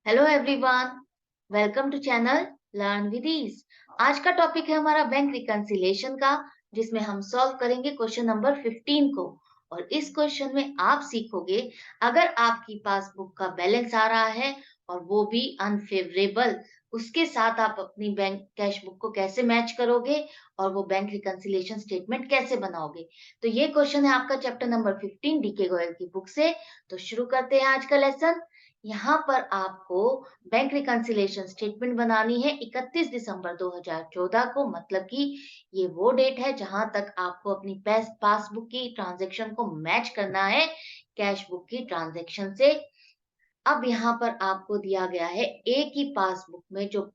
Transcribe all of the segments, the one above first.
Hello everyone, welcome to channel learn with ease. आज का topic है हमारा बैंक रिकंसिलिएशन का, जिसमें हम सॉल्व करेंगे क्वेश्चन नंबर 15 को। और इस क्वेश्चन में आप सीखोगे, अगर आपकी पासबुक का बैलेंस आ रहा है और वो भी अनफेवरेबल, उसके साथ आप अपनी बैंक कैश बुक को कैसे मैच करोगे और वो बैंक रिकंसिलिएशन स्टेटमेंट कैसे बनाओगे। तो ये क्वेश्चन है आपका चैप्टर नंबर 15 डीके गोयल की बुक से। तो शुरू करते हैं आज का लेसन। यहाँ पर आपको बैंक रिकंसिलिएशन स्टेटमेंट बनानी है 31 दिसंबर 2014 को, मतलब कि ये वो डेट है जहां तक आपको अपनी पासबुक की ट्रांजैक्शन को मैच करना है कैश बुक की ट्रांजैक्शन से। अब यहाँ पर आपको दिया गया है एक ही पासबुक में जो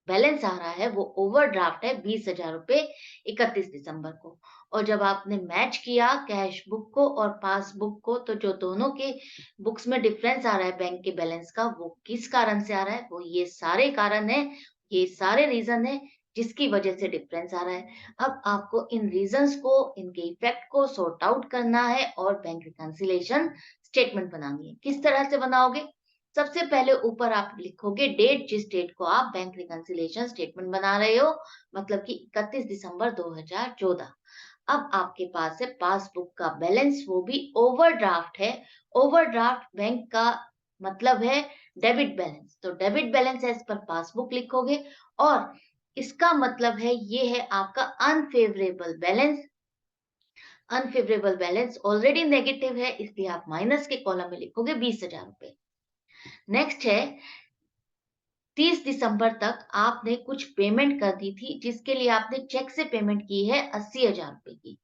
बैलेंस आ रहा है वो ओवरड्राफ्ट है 20,000 रुपए 31 दिसंबर को। और जब आपने मैच किया कैश बुक को और पासबुक को, तो जो दोनों के बुक्स में डिफरेंस आ रहा है बैंक के बैलेंस का, वो किस कारण से आ रहा है, वो ये सारे कारण है, ये सारे रीजन है जिसकी वजह से डिफरेंस आ रहा है। अब आपको इन रीजंस को, इनके इफेक्ट को सॉर्ट आउट करना है और बैंक रिकंसिलिएशन स्टेटमेंट बनानी है। किस तरह से बनाओगे? सबसे पहले ऊपर आप लिखोगे डेट, जिस डेट को आप बैंक रिकंसिलिएशन स्टेटमेंट बना रहे हो, मतलब कि 31 दिसंबर 2014। अब आपके पास है पासबुक का बैलेंस, वो भी ओवरड्राफ्ट है। ओवरड्राफ्ट बैंक का मतलब है डेबिट बैलेंस, तो debit balance as per passbook लिखोगे। और इसका मतलब है ये है आपका unfavourable balance. Unfavourable balance already negative है, इसलिए आप माइनस के कॉलम में लिखोगे 20,000 रुपए। नेक्स्ट है 30 दिसंबर तक आपने कुछ पेमेंट कर दी थी, जिसके लिए आपने चेक से पेमेंट की है 80,000 रुपए की।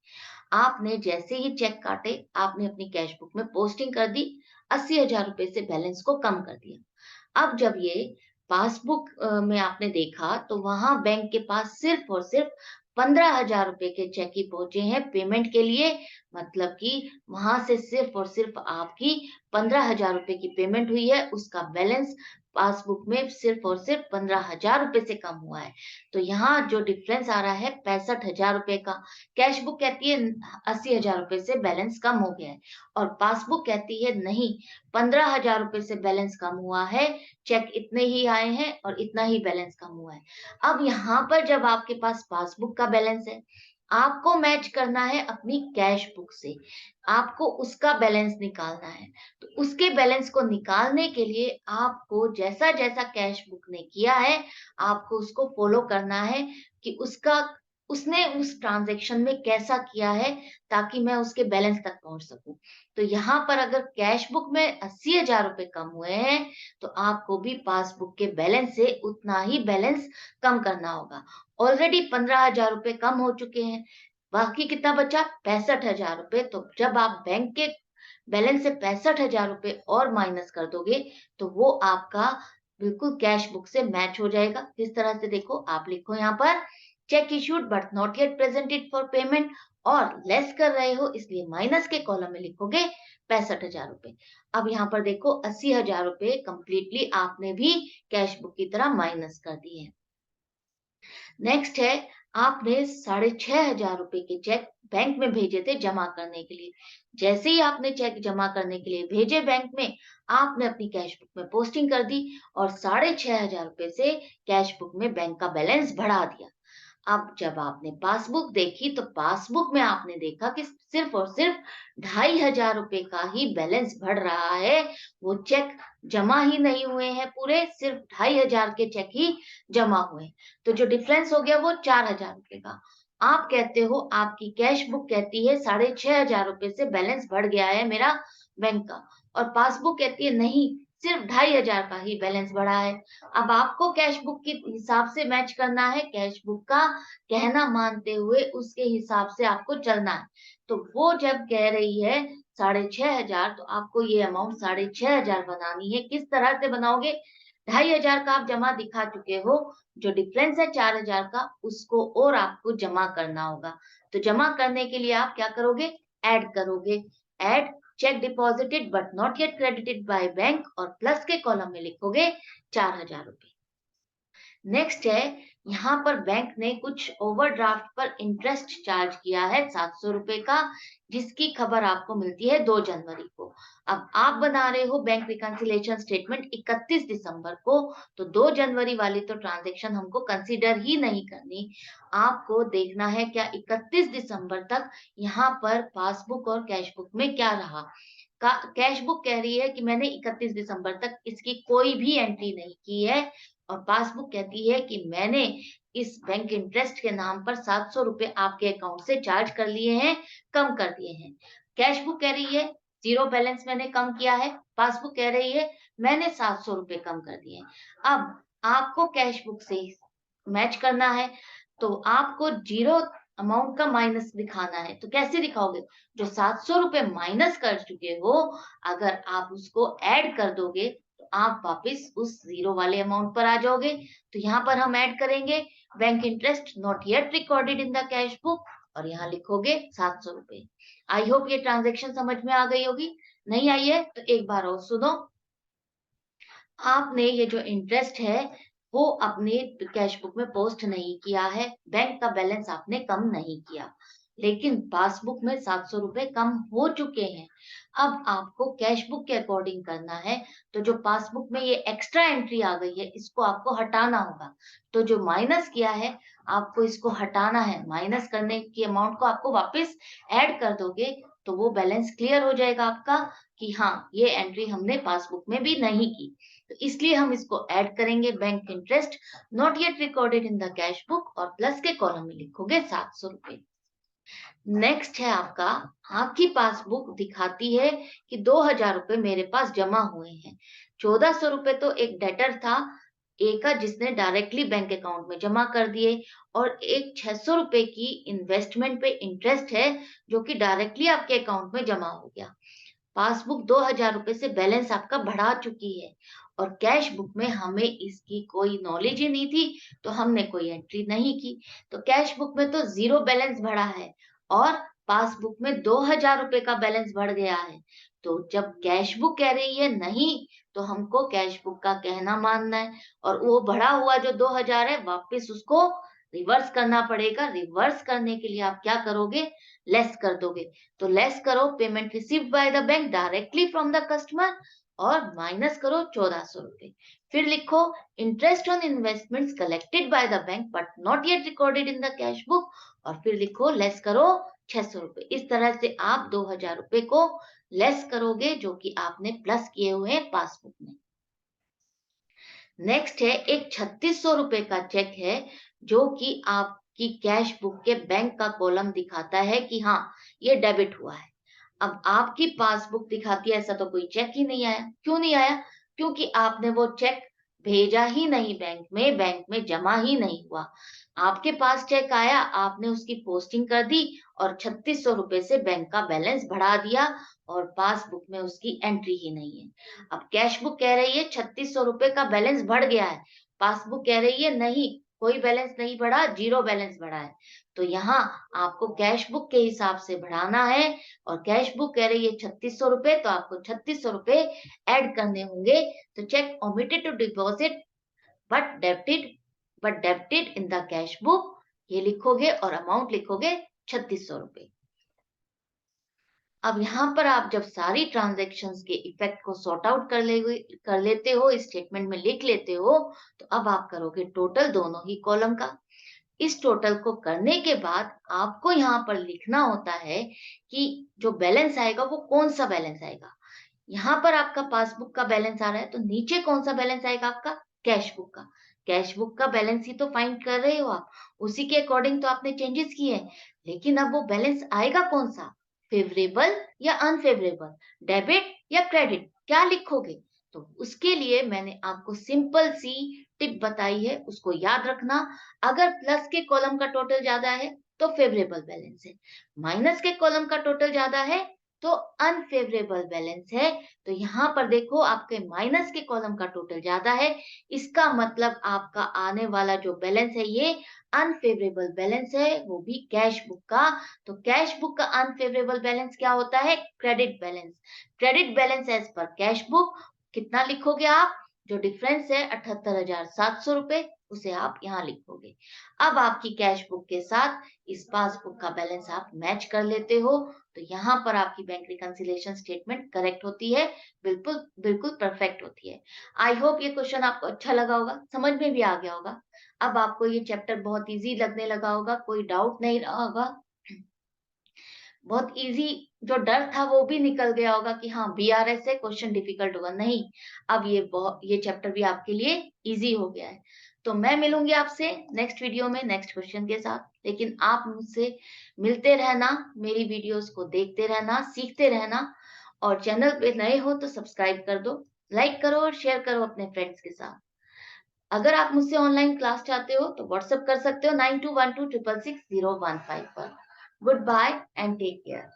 आपने जैसे ही चेक काटे, आपने अपनी कैश बुक में पोस्टिंग कर दी, 80,000 रुपए से बैलेंस को कम कर दिया। अब जब ये पासबुक में आपने देखा, तो वहां बैंक के पास सिर्फ और सिर्फ 15,000 रुपए के चेक ही पहुंचे हैं पेमेंट के लिए। मतलब कि वहां से सिर्फ और सिर्फ आपकी 15,000 रुपए की पेमेंट हुई है, उसका बैलेंस पासबुक में सिर्फ और सिर्फ 15,000 रुपए से कम हुआ है। तो यहाँ जो डिफरेंस आ रहा है 65,000 रुपए का। कैश बुक कहती है 80,000 रुपए से बैलेंस कम हो गया है, और पासबुक कहती है नहीं, 15,000 रुपए से बैलेंस कम हुआ है, चेक इतने ही आए हैं और इतना ही बैलेंस कम हुआ है। अब यहाँ पर जब आपके पास पासबुक का बैलेंस है, आपको मैच करना है अपनी कैश बुक से, आपको उसका बैलेंस निकालना है। तो उसके बैलेंस को निकालने के लिए आपको जैसा जैसा कैश बुक ने किया है, आपको उसको फॉलो करना है कि उसका उसने उस ट्रांजैक्शन में कैसा किया है, ताकि मैं उसके बैलेंस तक पहुंच सकूं। तो यहाँ पर अगर कैश बुक में 80,000 रुपए कम हुए हैं, तो आपको भी पासबुक के बैलेंस से उतना ही बैलेंस कम करना होगा। ऑलरेडी 15,000 रुपए कम हो चुके हैं, बाकी कितना बचा? 65,000 रुपए। तो जब आप बैंक के बैलेंस से 65,000 रुपए और माइनस कर दोगे, तो वो आपका बिल्कुल कैश बुक से मैच हो जाएगा। किस तरह से? देखो, आप लिखो यहाँ पर check issued but not yet presented for payment, और लेस कर रहे हो इसलिए माइनस के कॉलम में लिखोगे 65,000 रुपए। अब यहाँ पर देखो 80,000 रुपए कंप्लीटली आपने भी कैश बुक की तरह माइनस कर दिए हैं। नेक्स्ट है, आपने 6,500 रुपए के चेक बैंक में भेजे थे जमा करने के लिए। जैसे ही आपने चेक जमा करने के लिए भेजे बैंक में, आपने अपनी कैश बुक में पोस्टिंग कर दी और 6,500 रुपए से कैश बुक में बैंक का बैलेंस बढ़ा दिया। अब जब आपने पासबुक देखी, तो पासबुक में आपने देखा कि सिर्फ और सिर्फ 2,500 रुपए का ही बैलेंस बढ़ रहा है। वो चेक जमा ही नहीं हुए हैं पूरे, सिर्फ 2,500 के चेक ही जमा हुए हैं। तो जो डिफरेंस हो गया वो 4,000 रुपए का। आप कहते हो, आपकी कैश बुक कहती है 6,500 रुपए से बैलेंस बढ़ गया है मेरा बैंक का, और पासबुक कहती है नहीं, सिर्फ 2,500 का ही बैलेंस बढ़ा है। अब आपको कैश बुक के हिसाब से मैच करना है, कैश बुक का कहना मानते हुए उसके हिसाब से आपको चलना है। तो वो जब कह रही है 6,500, तो आपको ये अमाउंट 6,500 बनानी है। किस तरह से बनाओगे? 2,500 का आप जमा दिखा चुके हो, जो डिफरेंस है 4,000 का, उसको और आपको जमा करना होगा। तो जमा करने के लिए आप क्या करोगे? ऐड करोगे। Add check deposited but not yet credited by bank, और प्लस के कॉलम में लिखोगे 4,000 रुपए। नेक्स्ट है, यहाँ पर बैंक ने कुछ ओवरड्राफ्ट पर इंटरेस्ट चार्ज किया है 700 रुपए का, जिसकी खबर आपको मिलती है 2 जनवरी को। अब आप बना रहे हो बैंक रिकंसिलिएशन स्टेटमेंट 31 दिसंबर को, तो 2 जनवरी वाली तो ट्रांजैक्शन हमको कंसीडर ही नहीं करनी। आपको देखना है क्या 31 दिसंबर तक यहाँ पर पासबुक और कैश बुक में क्या रहा। कैश बुक कह रही है कि मैंने 31 दिसंबर तक इसकी कोई भी एंट्री नहीं की है, और पासबुक कहती है कि मैंने इस बैंक इंटरेस्ट के नाम पर 700 रुपए आपके अकाउंट से चार्ज कर लिए हैं, कम कर दिए हैं। कैश बुक कह रही है जीरो बैलेंस मैंने कम किया है, पासबुक कह रही है मैंने 700 रुपए कम कर दिए हैं। अब आपको कैश बुक से मैच करना है, तो आपको जीरो अमाउंट का माइनस दिखाना है। तो कैसे दिखाओगे? जो 700 रुपए माइनस कर चुके हो, अगर आप उसको ऐड कर दोगे तो आप वापस उस जीरो वाले अमाउंट पर आ जाओगे। तो यहाँ पर हम ऐड करेंगे bank interest not yet recorded in the cash book, और यहाँ लिखोगे 700 रुपए। आई होप ये ट्रांजेक्शन समझ में आ गई होगी। नहीं आई है तो एक बार और सुनो। आपने ये जो इंटरेस्ट है वो अपने कैश बुक में पोस्ट नहीं किया है, बैंक का बैलेंस आपने कम नहीं किया, लेकिन पासबुक में 700 रुपए कम हो चुके हैं। अब आपको कैश बुक के अकॉर्डिंग करना है, तो जो पासबुक में ये एक्स्ट्रा एंट्री आ गई है इसको आपको हटाना होगा। तो जो माइनस किया है आपको इसको हटाना है, माइनस करने की अमाउंट को आपको वापस ऐड कर दोगे, तो वो बैलेंस क्लियर हो जाएगा आपका कि हाँ ये एंट्री हमने पासबुक में भी नहीं की। तो इसलिए हम इसको ऐड करेंगे bank interest not yet recorded in the cash book, और प्लस के कॉलम में लिखोगे 700 रुपए। नेक्स्ट है आपका, आपकी पासबुक दिखाती है कि 2000 रुपए मेरे पास जमा हुए हैं। 1400 रुपए तो एक डेटर था ए का, जिसने डायरेक्टली बैंक अकाउंट में जमा कर दिए, और एक 600 रुपए की इन्वेस्टमेंट पे इंटरेस्ट है जो कि डायरेक्टली आपके अकाउंट में जमा हो गया। पासबुक 2000 रुपए से बैलेंस आपका बढ़ा चुकी है, और कैश बुक में हमें इसकी कोई नॉलेज ही नहीं थी, तो हमने कोई एंट्री नहीं की। तो कैश बुक में तो जीरो बैलेंस बढ़ा है, और पासबुक में 2000 रुपए का बैलेंस बढ़ गया है। तो जब कैश बुक कह रही है नहीं, तो हमको कैश बुक का कहना मानना है, और वो बढ़ा हुआ जो 2000 है वापस उसको रिवर्स करना पड़ेगा। रिवर्स करने के लिए आप क्या करोगे? लेस कर दोगे। तो लेस करो payment received by the bank directly from the customer, और माइनस करो 1400 रुपए। फिर लिखो interest on investments collected by the bank but not yet recorded in the cash book, और फिर लिखो लेस करो 600 रुपए। इस तरह से आप 2000 रुपए को लेस करोगे जो कि आपने प्लस किए हुए हैं पासबुक में। नेक्स्ट है एक 3600 रुपए का चेक है, जो कि आपकी कैश बुक के बैंक का कॉलम दिखाता है कि हाँ ये डेबिट हुआ है। अब आपकी पासबुक दिखाती है ऐसा तो कोई चेक ही नहीं आया। क्यों नहीं आया? क्योंकि आपने वो चेक भेजा ही नहीं बैंक में जमा ही नहीं हुआ। आपके पास चेक आया, आपने उसकी पोस्टिंग कर दी, और 3600 रुपए से बैंक का बैलेंस बढ़ा दिया, और पासबुक में उसकी एंट्री ही नहीं है। अब कैश बुक कह रही है 3600 रुपए का बैलेंस बढ़ गया है, पासबुक कह रही है नहीं कोई बैलेंस नहीं बढ़ा, जीरो बैलेंस बढ़ा है। तो यहाँ आपको कैश बुक के हिसाब से बढ़ाना है, और कैश बुक कह रही है 3600 रुपए, तो आपको 3600 रुपए ऐड करने होंगे। तो cheque omitted to deposit but debited in the cash book, ये लिखोगे और अमाउंट लिखोगे 3600 रुपए। अब यहाँ पर आप जब सारी ट्रांजैक्शंस के इफेक्ट को सॉर्ट आउट कर लेते हो, इस स्टेटमेंट में लिख लेते हो, तो अब आप करोगे टोटल दोनों ही कॉलम का। इस टोटल को करने के बाद आपको यहाँ पर लिखना होता है कि जो बैलेंस आएगा वो कौन सा बैलेंस आएगा। यहाँ पर आपका पासबुक का बैलेंस आ रहा है, तो नीचे कौन सा बैलेंस आएगा आपका? कैश बुक का। कैश बुक का बैलेंस ही तो फाइंड कर रहे हो आप, उसी के अकॉर्डिंग तो आपने चेंजेस किए हैं। लेकिन अब वो बैलेंस आएगा कौन सा? फेवरेबल या अनफेवरेबल, डेबिट या क्रेडिट, क्या लिखोगे? तो उसके लिए मैंने आपको सिंपल सी टिप बताई है, उसको याद रखना। अगर प्लस के कॉलम का टोटल ज्यादा है तो फेवरेबल बैलेंस है, माइनस के कॉलम का टोटल ज्यादा है तो अनफेवरेबल बैलेंस है। तो यहाँ पर देखो आपके माइनस के कॉलम का टोटल ज्यादा है, इसका मतलब आपका आने वाला जो बैलेंस है ये अनफेवरेबल बैलेंस है, वो भी कैश बुक का। तो कैश बुक का अनफेवरेबल बैलेंस क्या होता है? Credit balance. Credit balance as per cash book कितना लिखोगे आप? जो डिफरेंस है 78,700 रुपए, उसे आप यहाँ लिखोगे। अब आपकी कैश बुक के साथ इस पासबुक का बैलेंस आप मैच कर लेते हो, तो यहाँ पर आपकी बैंक रिकंसिलिएशन स्टेटमेंट करेक्ट होती है, बिल्कुल बिल्कुल परफेक्ट होती है। आई होप ये क्वेश्चन आपको अच्छा लगा होगा, समझ में भी आ गया होगा। अब आपको ये चैप्टर बहुत इजी लगने लगा होगा, कोई डाउट नहीं रहा होगा। बहुत इजी जो डर था वो भी निकल गया होगा कि हाँ बीआरएस से क्वेश्चन डिफिकल्ट होगा, नहीं, अब ये चैप्टर भी आपके लिए इजी हो गया है। तो मैं मिलूंगी आपसे नेक्स्ट वीडियो में नेक्स्ट क्वेश्चन के साथ, लेकिन आप मुझसे मिलते रहना, मेरी वीडियोस को देखते रहना, सीखते रहना, और चैनल पे नए हो तो सब्सक्राइब कर दो, लाइक करो और शेयर करो अपने फ्रेंड्स के साथ। अगर आप मुझसे ऑनलाइन क्लास चाहते हो तो व्हाट्सएप कर सकते हो 9212666015 पर। Goodbye and take care.